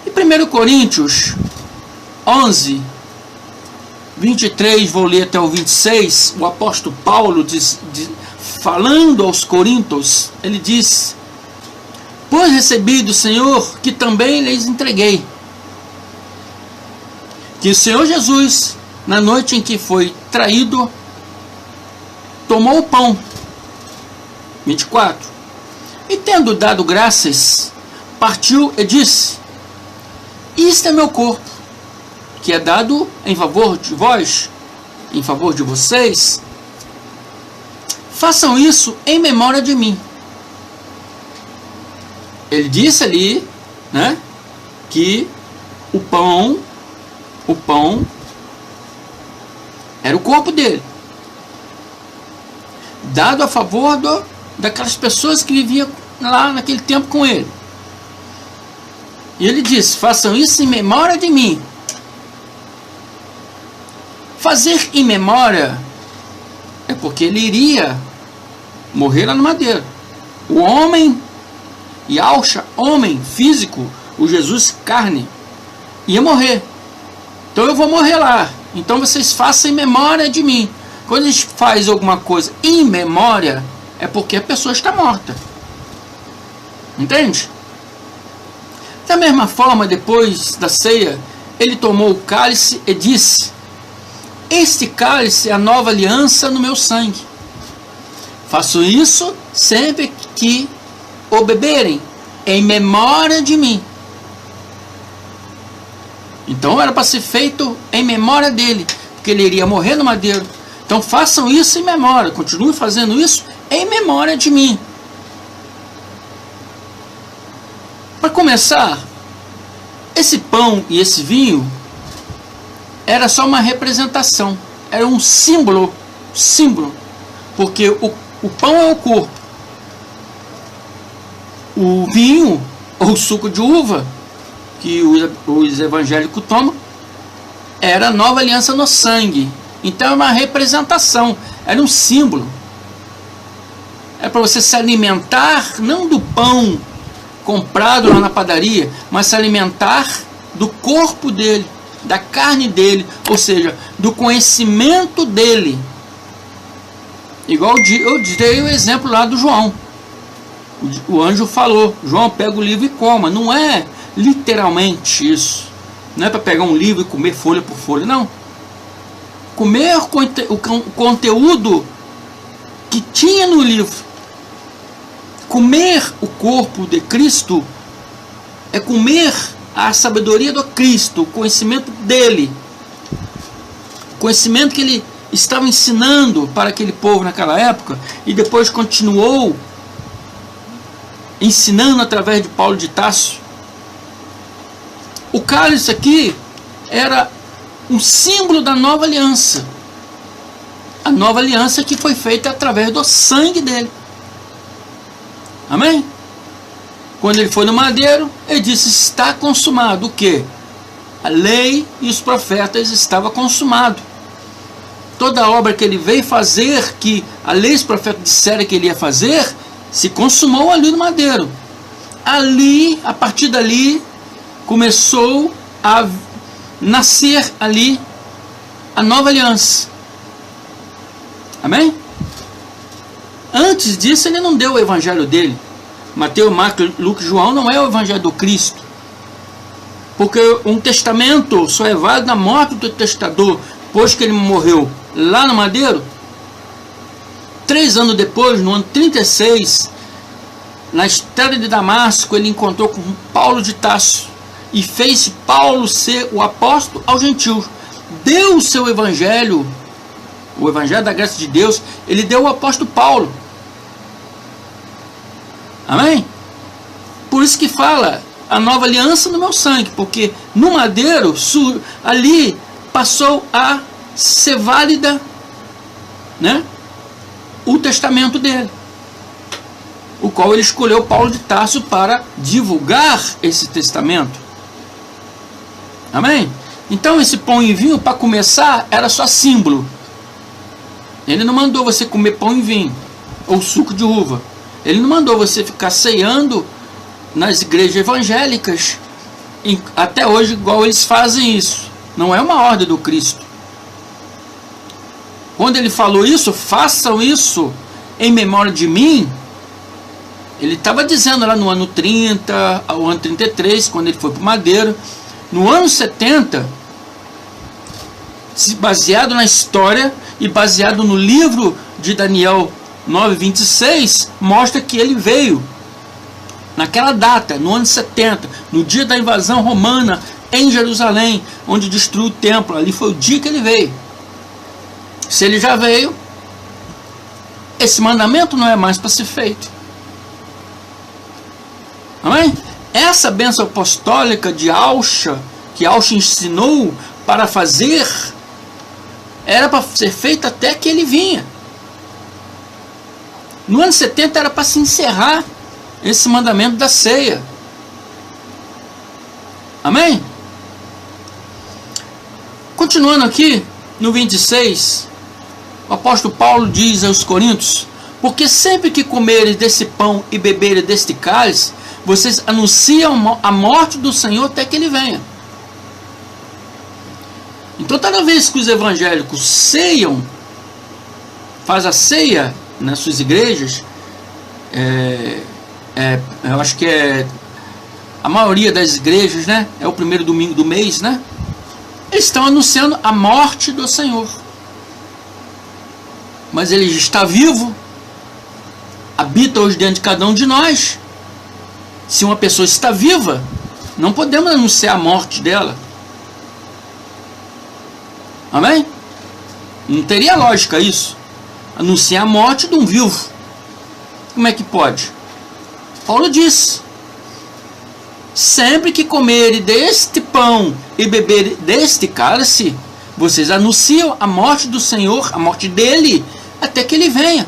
Em 1 Coríntios 11, 23, vou ler até o 26, o apóstolo Paulo falando aos coríntios, ele diz: pois recebi do Senhor que também lhes entreguei, que o Senhor Jesus, na noite em que foi traído, tomou o pão, 24, e tendo dado graças, partiu e disse: isto é meu corpo, que é dado em favor de vós, em favor de vocês. Façam isso em memória de mim. Ele disse ali, né, que o pão era o corpo dele, dado a favor daquelas pessoas que viviam lá naquele tempo com ele. E ele disse: façam isso em memória de mim. Fazer em memória é porque ele iria morrer lá no madeiro. O homem Yahshua, homem físico, o Jesus carne, ia morrer. Então eu vou morrer lá. Então vocês façam em memória de mim. Quando a gente faz alguma coisa em memória, é porque a pessoa está morta. Entende? Da mesma forma, depois da ceia, ele tomou o cálice e disse: este cálice é a nova aliança no meu sangue. Faço isso sempre que o beberem, em memória de mim. Então era para ser feito em memória dele, porque ele iria morrer no madeiro. Então façam isso em memória, continuem fazendo isso em memória de mim. Para começar, esse pão e esse vinho era só uma representação, era um símbolo, porque o pão é o corpo, o vinho ou suco de uva que os evangélicos tomam era a nova aliança no sangue. Então é uma representação, era um símbolo. É para você se alimentar não do pão comprado lá na padaria, mas se alimentar do corpo dele, da carne dele, ou seja, do conhecimento dele. Igual eu dei o exemplo lá do João. O anjo falou: João, pega o livro e coma. Não é literalmente isso. Não é para pegar um livro e comer folha por folha, não. Comer o conteúdo que tinha no livro. Comer o corpo de Cristo é comer a sabedoria do Cristo, o conhecimento dele, o conhecimento que ele estava ensinando para aquele povo naquela época, e depois continuou ensinando através de Paulo de Tarso. O cálice aqui era um símbolo da nova aliança, a nova aliança que foi feita através do sangue dele. Amém? Quando ele foi no madeiro, ele disse: está consumado. O que? A lei e os profetas estava consumado. Toda a obra que ele veio fazer, que a lei e os profetas disseram que ele ia fazer, se consumou ali no madeiro. Ali, a partir dali, começou a nascer ali a nova aliança. Amém? Antes disso, ele não deu o evangelho dele. Mateus, Marcos, Lucas e João não é o evangelho do Cristo. Porque um testamento só é válido na morte do testador, pois que ele morreu lá no madeiro. 3 anos depois, no ano 36, na estrada de Damasco, ele encontrou com Paulo de Tarso e fez Paulo ser o apóstolo aos gentios. Deu o seu evangelho, o evangelho da graça de Deus, ele deu ao apóstolo Paulo. Amém? Por isso que fala a nova aliança no meu sangue, porque no madeiro ali passou a ser válida, né, o testamento dele, o qual ele escolheu Paulo de Tarso para divulgar esse testamento. Amém? Então esse pão e vinho, para começar, era só símbolo. Ele não mandou você comer pão e vinho ou suco de uva. Ele não mandou você ficar ceando nas igrejas evangélicas até hoje, igual eles fazem isso. Não é uma ordem do Cristo. Quando ele falou isso, façam isso em memória de mim, ele estava dizendo lá no ano 30, ao ano 33, quando ele foi para o Madeiro. No ano 70, baseado na história e baseado no livro de Daniel 9:26, mostra que ele veio naquela data, no ano 70, no dia da invasão romana em Jerusalém, onde destruiu o templo. Ali foi o dia que ele veio. Se ele já veio, esse mandamento não é mais para ser feito. Amém? Essa bênção apostólica de Alcha, que Alcha ensinou para fazer, era para ser feita até que ele vinha. No ano 70 era para se encerrar esse mandamento da ceia. Amém? Continuando aqui, no 26, o apóstolo Paulo diz aos Coríntios: porque sempre que comerem desse pão e beberem deste cálice, vocês anunciam a morte do Senhor até que ele venha. Então, toda vez que os evangélicos ceiam, faz a ceia nas suas igrejas, eu acho que é a maioria das igrejas, né? É o primeiro domingo do mês, né? Eles estão anunciando a morte do Senhor. Mas ele está vivo, habita hoje dentro de cada um de nós. Se uma pessoa está viva, não podemos anunciar a morte dela. Amém? Não teria lógica isso. Anunciar a morte de um vivo. Como é que pode? Paulo diz: sempre que comerem deste pão e beberem deste cálice, vocês anunciam a morte do Senhor, a morte dele, até que ele venha.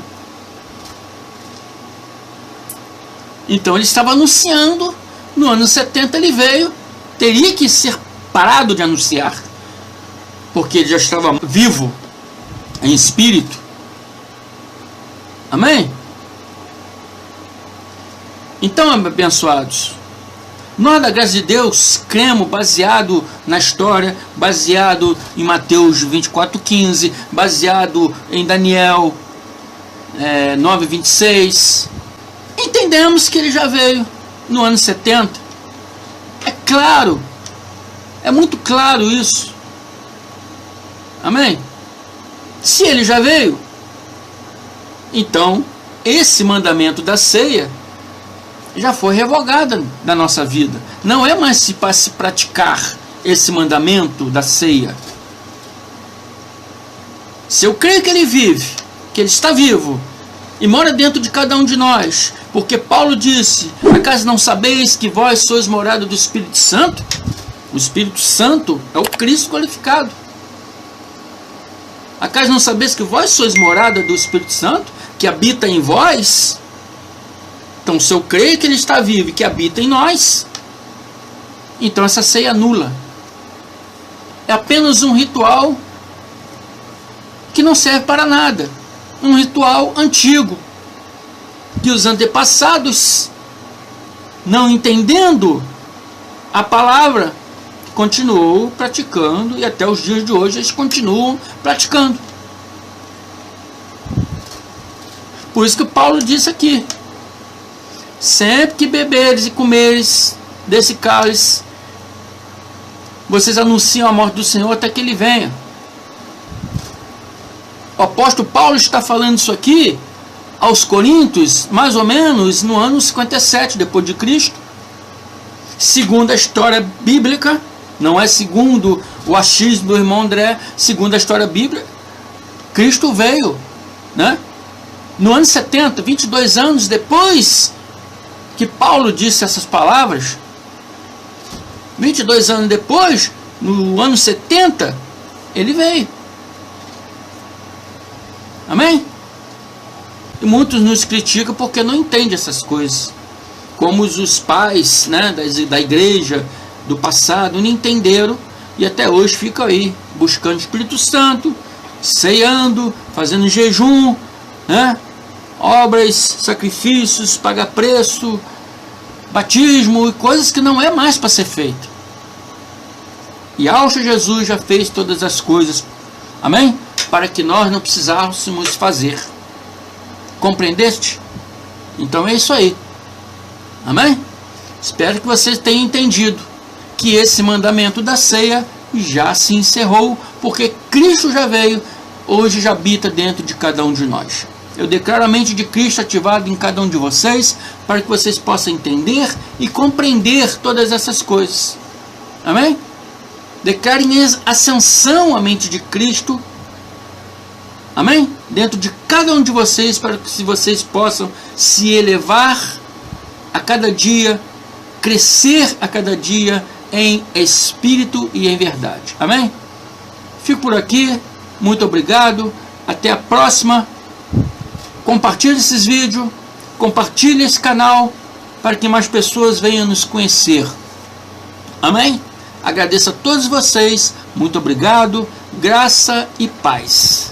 Então ele estava anunciando. No ano 70 ele veio. Teria que ser parado de anunciar, porque ele já estava vivo em espírito. Amém? Então, abençoados, nós da graça de Deus cremos baseado na história, baseado em Mateus 24:15, baseado em Daniel 9:26. Entendemos que ele já veio no ano 70. É claro, é muito claro isso. Amém? Se ele já veio, então esse mandamento da ceia já foi revogado da nossa vida. Não é mais para se praticar esse mandamento da ceia. Se eu creio que ele vive, que ele está vivo e mora dentro de cada um de nós, porque Paulo disse: acaso não sabeis que vós sois morada do Espírito Santo? O Espírito Santo é o Cristo glorificado. Acaso não sabeis que vós sois morada do Espírito Santo, que habita em vós? Então, se eu creio que ele está vivo e que habita em nós, então essa ceia é nula. É apenas um ritual que não serve para nada. Um ritual antigo, que os antepassados, não entendendo a palavra, continuou praticando, e até os dias de hoje eles continuam praticando. Por isso que Paulo disse aqui: sempre que beberes e comeres desse cálice, vocês anunciam a morte do Senhor até que ele venha. O apóstolo Paulo está falando isso aqui aos Coríntios, mais ou menos no ano 57 depois de Cristo. Segundo a história bíblica, não é segundo o achismo do irmão André, segundo a história bíblica, Cristo veio, né? No ano 70, 22 anos depois que Paulo disse essas palavras, 22 anos depois, no ano 70, ele veio. Amém? E muitos nos criticam porque não entendem essas coisas. Como os pais, né, da igreja do passado não entenderam e até hoje ficam aí buscando o Espírito Santo, ceando, fazendo jejum, né, obras, sacrifícios, pagar preço, batismo e coisas que não é mais para ser feito. E ao Jesus já fez todas as coisas, amém? Para que nós não precisássemos fazer. Compreendeste? Então é isso aí, amém? Espero que vocês tenham entendido que esse mandamento da ceia já se encerrou, porque Cristo já veio, hoje já habita dentro de cada um de nós. Eu declaro a mente de Cristo ativada em cada um de vocês, para que vocês possam entender e compreender todas essas coisas. Amém? Declarem ascensão à mente de Cristo. Amém? Dentro de cada um de vocês, para que vocês possam se elevar a cada dia, crescer a cada dia em espírito e em verdade. Amém? Fico por aqui. Muito obrigado. Até a próxima. Compartilhe esses vídeos. Compartilhe esse canal para que mais pessoas venham nos conhecer. Amém? Agradeço a todos vocês. Muito obrigado. Graça e paz.